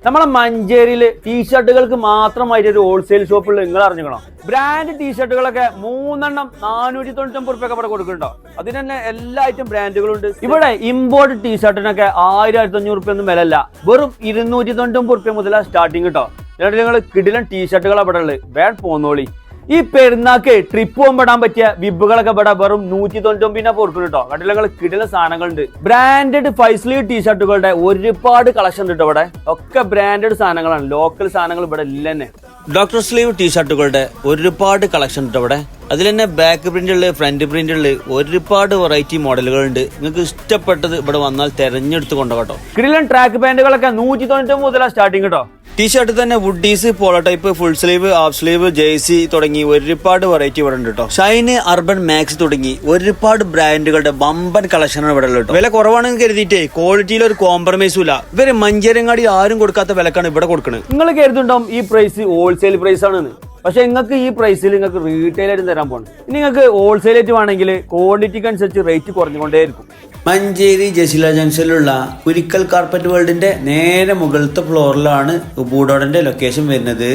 നമ്മളെ മഞ്ചേരിയില് ടീഷർട്ടുകൾക്ക് മാത്രമായിട്ട് ഒരു ഹോൾസെയിൽ ഷോപ്പുള്ള നിങ്ങൾ അറിഞ്ഞിക്കണം. ബ്രാൻഡ് ടീഷർട്ടുകളൊക്കെ 3 499 റുപ്യൊക്കെ ഇവിടെ കൊടുക്കുന്നുണ്ടോ. അതിന് തന്നെ എല്ലാ ഐറ്റം ബ്രാൻഡുകളും ഉണ്ട്. ഇവിടെ ഇമ്പോർട്ട് ടീഷർട്ടിനൊക്കെ 1500 റുപ്യൊന്നും വിലല്ല, വെറും 299 റുപ്യ മുതലാണ് സ്റ്റാർട്ടിങ് കേട്ടോ. എന്നിട്ട് നിങ്ങൾ കിടിലൻ ടീഷർട്ടുകൾ ഇവിടെ ഉള്ളത് വേണ്ട പോന്നോളി. ഈ പെരുന്നാക്ക് ട്രിപ്പ് പോകുമ്പോടാൻ പറ്റിയ വിബുകളൊക്കെ ഇവിടെ വെറും 199 കൊടുക്കുന്നു കേട്ടോ. കണ്ടില്ല കിടില സാധനങ്ങളുണ്ട്. ബ്രാൻഡഡ് 5 സ്ലീവ് ടീഷർട്ടുകളുടെ ഒരുപാട് കളക്ഷൻ ഉണ്ട് ഇവിടെ. ഒക്കെ ബ്രാൻഡഡ് സാധനങ്ങളാണ്, ലോക്കൽ സാധനങ്ങൾ ഇവിടെ ഇല്ല തന്നെ. ഡോക്ടർ സ്ലീവ് ടീഷർട്ടുകളുടെ ഒരുപാട് കളക്ഷൻ ഉണ്ട് ഇവിടെ. അതിൽ തന്നെ ബാക്ക് പ്രിന്റുള്ള ഫ്രണ്ട് പ്രിന്റുള്ള ഒരുപാട് വെറൈറ്റി മോഡലുകൾ ഉണ്ട്. നിങ്ങൾക്ക് ഇഷ്ടപ്പെട്ടത് ഇവിടെ വന്നാൽ തെരഞ്ഞെടുത്ത് കൊണ്ടുപോകട്ടോ. കിടിലൻ ട്രാക്ക് പാന്റുകളൊക്കെ 199 മുതലാണ് സ്റ്റാർട്ടിങ് കേട്ടോ. ടീഷർട്ട് തന്നെ hoodies, polo type, full sleeve, half sleeve, jersey തുടങ്ങി ഒരുപാട് വെറൈറ്റി ഇവിടെ ഉണ്ട് കേട്ടോ. ഷൈന്, അർബൻ, മാക്സ് തുടങ്ങി ഒരുപാട് ബ്രാൻഡുകളുടെ വമ്പൻ കളക്ഷനാണ് ഇവിടെ ഉള്ളത്. വില കുറവാണെന്ന് കരുതിയിട്ടേ ക്വാളിറ്റിയിൽ ഒരു കോംപ്രമൈസും ഇല്ല. ഇവര് മഞ്ചേരങ്ങാടി ആരും കൊടുക്കാത്ത വിലക്കാണ് ഇവിടെ കൊടുക്കുന്നത്. നിങ്ങൾ കരുതുണ്ടാവും ഈ പ്രൈസ് ഹോൾസെയിൽ പ്രൈസ് ആണെന്ന്. പക്ഷെ നിങ്ങൾക്ക് ഈ പ്രൈസിൽ നിങ്ങൾക്ക് റീറ്റെയിൽ ആയിട്ട് തരാൻ പോകണം. നിങ്ങൾക്ക് ഹോൾസെയിൽ ആയിട്ട് വേണമെങ്കിൽ ക്വാണ്ടിറ്റിക്ക് അനുസരിച്ച് റേറ്റ് കുറഞ്ഞുകൊണ്ടേയിരിക്കും. മഞ്ചേരി ജസില ജംഗ്ഷനിലുള്ള കുരിക്കൽ കാർപ്പറ്റ് വേൾഡിന്റെ നേരെ മുകളിലത്തെ ഫ്ലോറിലാണ് ബൂഡോഡന്റെ ലൊക്കേഷൻ വരുന്നത്.